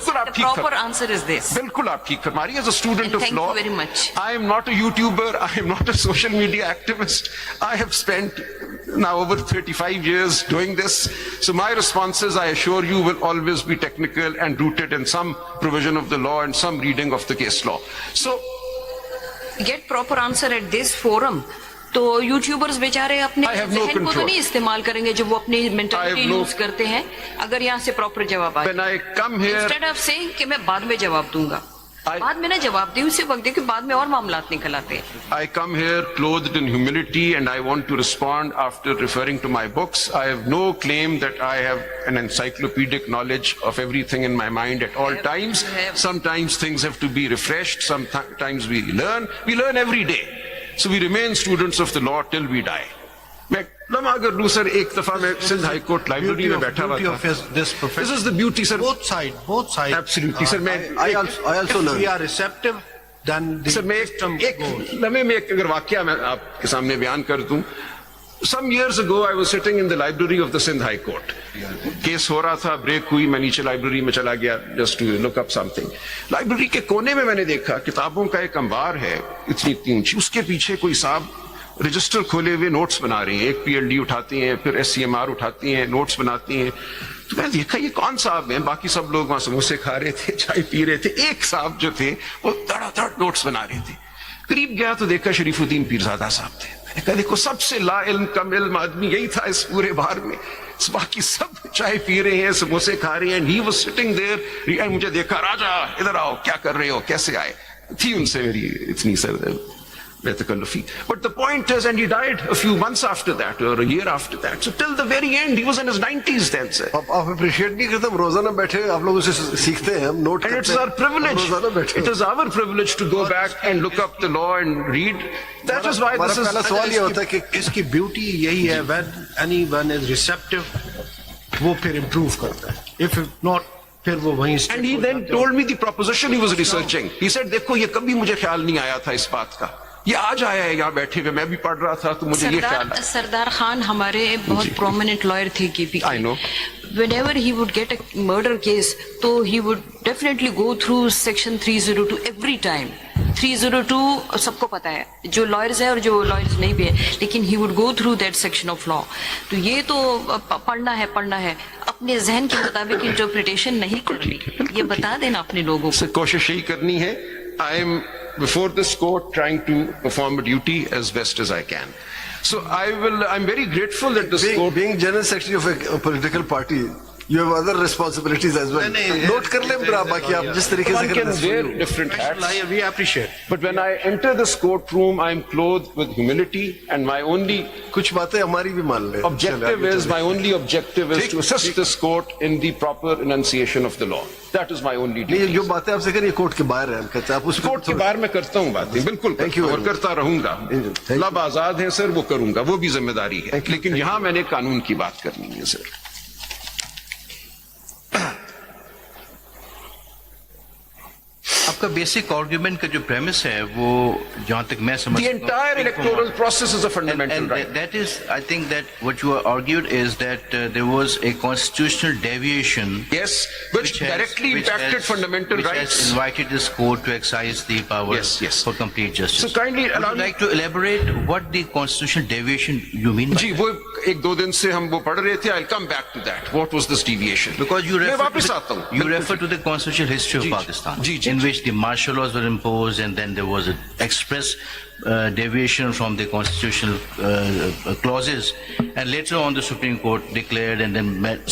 बिल्कुल आप ठीक proper answer is this. बिल्कुल आप ठीक फरमा रही है. As a student of Thank law, you very much. I am not a YouTuber. I am not a social media activist. I have spent now over 35 years doing this. So my responses, I assure you, will always be technical and rooted in some provision of the law and some reading of the case law. So Get proper answer at this forum. तो YouTubers बेचारे अपने जहन को तो नहीं इस्तेमाल करेंगे जो वो अपनी मेंटालिटी यूज करते हैं. अगर यहाँ से प्रॉपर जवाब आए, इंस्टेड ऑफ सेइंग कि मैं बाद में जवाब दूंगा, बाद में ना जवाब दी उसी वक्त कि बाद में और मामलात निकल आते हैं. I come here clothed in humility and I want to respond after referring to my books. I have no claim that I have an encyclopedic knowledge of everything in my mind at all times. Sometimes things have to be refreshed. Sometimes we learn every day. So we remain students of the law till we die. मैं लम्हा अगर लूँ sir, एक दफा मैं Sindh high court library में बैठा हुआ था. This is the beauty, sir. Both sides. Absolutely, sir. I also learn. If we are receptive, then the system goes. लम्हे में एक अगर वाकया मैं आपके सामने बयान कर दूं. Some years ago, I was sitting in the library of the Sindh High Court. Case हो रहा था, ब्रेक हुई, मैं नीचे लाइब्रेरी में चला गया just to look up something. Library के कोने में मैंने देखा किताबों का एक अंबार है इतनी ऊंची, उसके पीछे कोई साहब रजिस्टर खोले हुए नोट्स बना रहे हैं. एक PLD उठाती हैं, फिर SCMR उठाती हैं, नोट्स बनाती हैं. तो मैंने देखा ये कौन साहब हैं? बाकी सब लोग वहां समोसे खा रहे थे, चाय पी रहे थे. एक साहब जो थे वो धड़ाधड़ नोट्स बना रहे थे. करीब गया तो देखा शरीफुद्दीन पीरजादा साहब थे. मैंने कहा देखो सबसे ला इल्म कम इल्म आदमी यही था इस पूरे बार में. बाकी सब चाय पी रहे हैं, समोसे खा रहे हैं. He was sitting there. मुझे देखा, राजा इधर आओ, क्या कर रहे हो, कैसे आए. थी उनसे मेरी इतनी sir बेतकल्लुफी. But the point is, and he died a few months after that or a year after that. So till the very end, he was in his 90s then, sir. आप अप्रिशिएट नहीं करते, हम रोजाना बैठे आप लोगों से सीखते हैं, हम नोट करते हैं. And it's our privilege. It is our privilege to go back and look up the law and read. That is why this is. पहला सवाल ये होता है कि इसकी ब्यूटी यही है, when anyone is receptive, वो फिर improve करता है. If not, फिर वो वहीं. And he then told me the proposition he was researching. He said, देखो ये कभी मुझे ख्याल नहीं आया था इस बात का. ये आज आया है यहाँ बैठे हुए, मैं भी पढ़ रहा था तो मुझे ये ख्याल आया. सरदार खान हमारे बहुत प्रोमिनेंट लॉयर थे KP. I know. Whenever he would get a murder case, तो he would definitely go through section 302 every time. 302 सबको पता है, जो लॉयर्स है और जो लॉयर्स नहीं भी है, लेकिन he would go through that section of law. तो ये तो पढ़ना है, अपने जहन के मुताबिक इंटरप्रिटेशन नहीं करनी. ये बता देना अपने लोगों को. कोशिश यही करनी है. I am before this court trying to perform a duty as best as I can. So I'm very grateful that this court. Being general secretary of a political party, you have other responsibilities as well. Note कर ले बाकी आप जिस तरीके से can wear different hats. We appreciate. But when I enter this courtroom, I am clothed with humility, and my only कुछ बातें हमारी भी मान ले. My only objective is to assist this court in the proper enunciation of the law. That is my only duty. जो बातें आपसे करिए कोर्ट के बाहर है, कहते हैं आप उस कोर्ट के बाहर में करता हूँ बातें, बिल्कुल और करता रहूंगा. लब आजाद है सर, वो करूंगा, वो भी जिम्मेदारी है. लेकिन यहाँ मैंने कानून की बात करनी है सर. आपका बेसिक आर्गुमेंट का जो प्रेमिस है वो जहां तक मैं समझ The entire electoral process is a fundamental right. That is, I think that what you argued is that there was a constitutional deviation. Yes, which directly impacted fundamental rights. Which has invited this court to exercise the powers for complete justice. So kindly allow me. Would you like to elaborate what the constitutional deviation you mean by जी वो एक दो दिन से हम वो पढ़ रहे थे. I'll come back to that. What was this deviation? Because you refer to the constitutional history of Pakistan, in which the martial laws were imposed, and then there was an express deviation from the constitutional clauses, and later on the Supreme Court declared and then at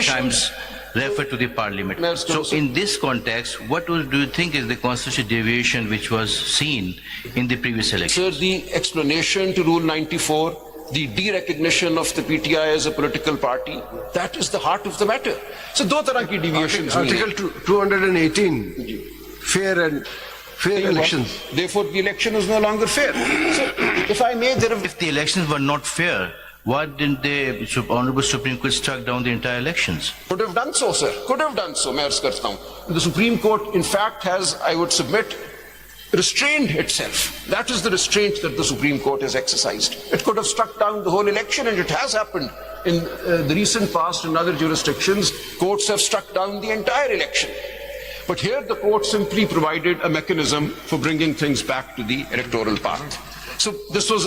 times referred to the parliament. So in this context, what do you think is the constitutional deviation which was seen in the previous election? Sir, the explanation to Rule 94, the derecognition of the PTI as a political party, that is the heart of the matter. So दो तरह की deviations. Article 218, fair elections. Therefore, the election is no longer fair. So, if I may, if the elections were not fair, why didn't the Honorable Supreme Court struck down the entire elections? Could have done so, sir. Could have done so. मैं अर्ज करता हूँ. The Supreme Court, in fact, has, I would submit, restrained itself. That is the restraint that the Supreme Court has exercised. It could have struck down the whole election, and it has happened in the recent past in other jurisdictions. Courts have struck down the entire election. But here the court simply provided a mechanism for bringing things back to the electoral path. So this was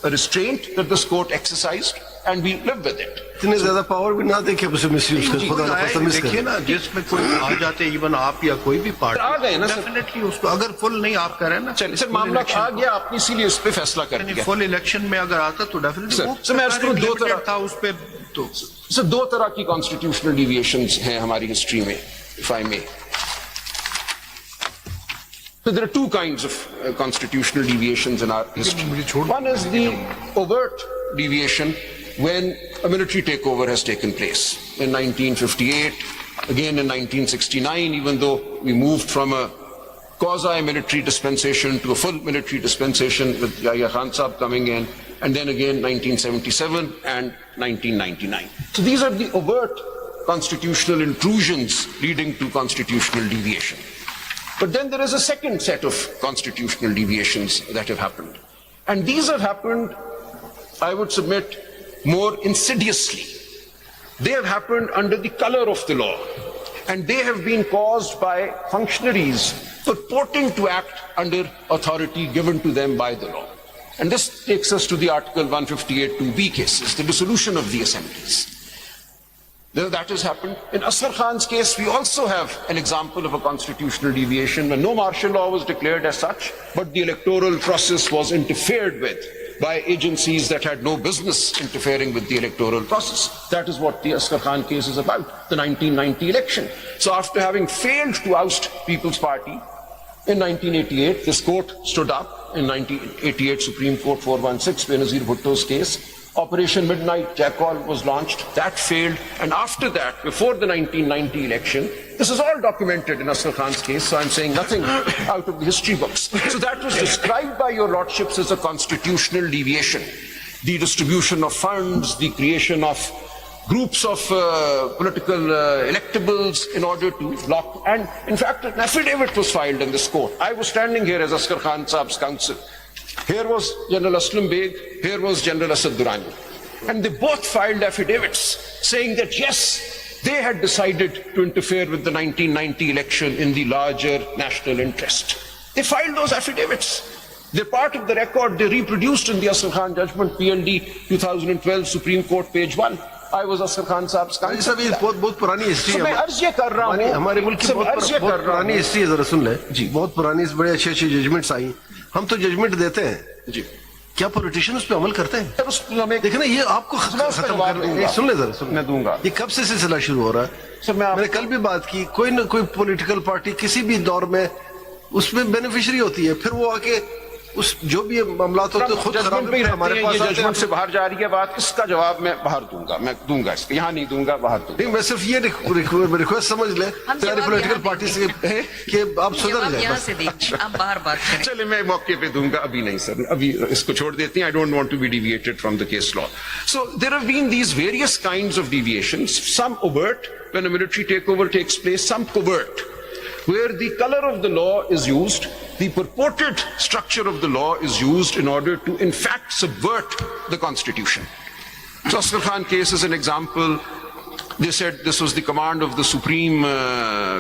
a restraint that this court exercised, and we live with it. इतने ज्यादा power भी ना देखे उसे misuse कर खुदा ना खास्ता मिस देखिए ना, जिसमें कोई आ जाते इवन आप या कोई भी पार्टी आ गए ना सर। डेफिनेटली उसको अगर फुल नहीं आप कह रहे हैं ना, चलिए सर, मामला आ गया, आपने इसीलिए उस पर फैसला कर दिया। फुल इलेक्शन में अगर आता तो डेफिनेटली सर, मैं उसको दो तरह था उस पे तो सर, दो तरह की कॉन्स्टिट्यूशनल डिविएशंस हैं हमारी हिस्ट्री में, if I may. So there are two kinds of constitutional deviations in our history. One is the overt deviation when a military takeover has taken place. In 1958, again in 1969, even though we moved from a quasi-military dispensation to a full military dispensation with Yahya Khan Sahib coming in, and then again 1977 and 1999. So these are the overt constitutional intrusions leading to constitutional deviation. But then there is a second set of constitutional deviations that have happened. And these have happened, I would submit, more insidiously. They have happened under the color of the law. And they have been caused by functionaries purporting to act under authority given to them by the law. And this takes us to the Article 158(2)(b) cases, the dissolution of the assemblies. That has happened. In Asghar Khan's case, we also have an example of a constitutional deviation when no martial law was declared as such, but the electoral process was interfered with by agencies that had no business interfering with the electoral process. That is what the Asghar Khan case is about, the 1990 election. So after having failed to oust People's Party, in 1988, this court stood up, in 1988 Supreme Court 416, Benazir Bhutto's case. Operation Midnight Jackal was launched. That failed. And after that, before the 1990 election, this is all documented in Asghar Khan's case, so I'm saying nothing out of the history books. So that was described by your lordships as a constitutional deviation. The distribution of funds, the creation of groups of political electables in order to block. And in fact, an affidavit was filed in this court. I was standing here as Asghar Khan Saab's counsel. Here was General Aslam Beg, here was General Asad Durrani. And they both filed affidavits saying that yes, they had decided to interfere with the 1990 election in the larger national interest. They filed those affidavits. They're part of the record they reproduced in the Asghar Khan judgment, PLD 2012, Supreme Court, page 1. I was Asghar Khan Saab's counsel. सब ये बहुत पुरानी history है। मैं अर्ज ये कर रहा हूँ, हमारे मुल्क की बहुत पुरानी हिस्ट्री है, जरा सुन ले जी। बहुत पुरानी बड़े अच्छे अच्छे जजमेंट्स आई। हम तो जजमेंट देते हैं जी, क्या पॉलिटिशियन उस पे अमल करते हैं? देखना ये आपको खत्म कर, सुन ले जरा, मैं दूंगा। ये कब से सिलसिला शुरू हो रहा है? मैंने कल भी बात की, कोई ना कोई पॉलिटिकल पार्टी किसी भी दौर में उसमें बेनिफिशियरी होती है, फिर वो आके उस जो भी मामला होते हैं खुद खराब पे हमारे पास जजमेंट से बाहर जा रही है बात, इसका जवाब मैं बाहर दूंगा, मैं दूंगा, इसका यहाँ नहीं दूंगा, बाहर दूंगा। नहीं, मैं सिर्फ ये रिक्वेस्ट समझ ले सारी पॉलिटिकल पार्टी से कि आप सुधर जाए। यहाँ से दीजिए, आप बाहर बात करें। चले, मैं मौके पे दूंगा, अभी नहीं सर, अभी इसको छोड़ देती हैं। I don't want to be deviated from the case law. So there have been these various kinds of deviations, some overt when a military takeover takes place, some covert, where the color of the law is used, the purported structure of the law is used in order to, in fact, subvert the Constitution. So Asghar Khan case is an example. They said this was the command of the Supreme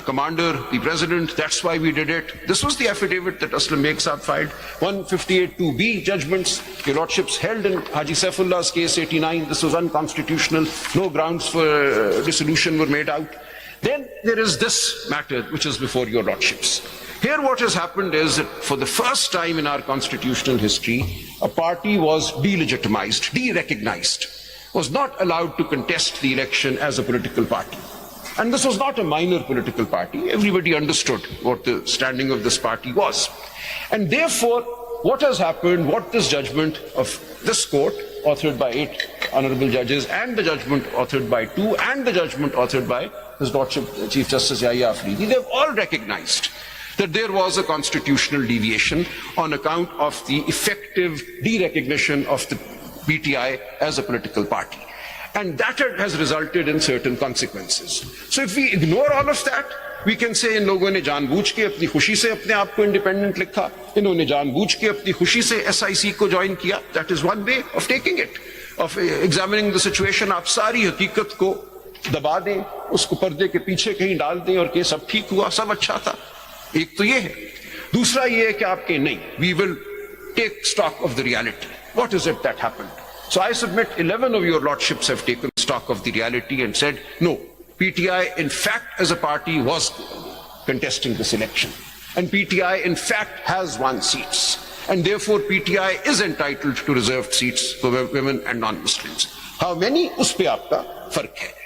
Commander, the President, that's why we did it. This was the affidavit that Aslam Beg Saab filed. 158(2)(b) judgments, your lordships held in Haji Saifullah's case 89, this was unconstitutional, no grounds for dissolution were made out. Then there is this matter which is before your lordships. Here what has happened is that for the first time in our constitutional history, a party was delegitimized, de-recognized, was not allowed to contest the election as a political party. And this was not a minor political party. Everybody understood what the standing of this party was. And therefore, what has happened, what this judgment of this court, authored by 8 honorable judges, and the judgment authored by 2, and the judgment authored by His Lordship Chief Justice Yahya Afridi, they've all recognized that there was a constitutional deviation on account of the effective de-recognition of the PTI as a political party. And that has resulted in certain consequences. So if we ignore all of that, we can say इन लोगों ने जानबूझ के अपनी खुशी से अपने आप को इंडिपेंडेंट लिखा, इन्होंने जानबूझ के अपनी खुशी से SIC को ज्वाइन किया. That is one way of taking it, of examining the situation. आप सारी हकीकत को दबा दें, उसको पर्दे के पीछे कहीं डाल दें और कि सब ठीक हुआ, सब अच्छा था। एक तो ये है। दूसरा ये है कि आपके नहीं, we will take stock of the reality, what is it that happened. So I submit 11 of your lordships have taken stock of the reality and said, no, PTI in fact as a party was contesting this election. And PTI in fact has won seats. And therefore PTI is entitled to reserved seats for women and non-Muslims. How many? Us pe aapka fark hai.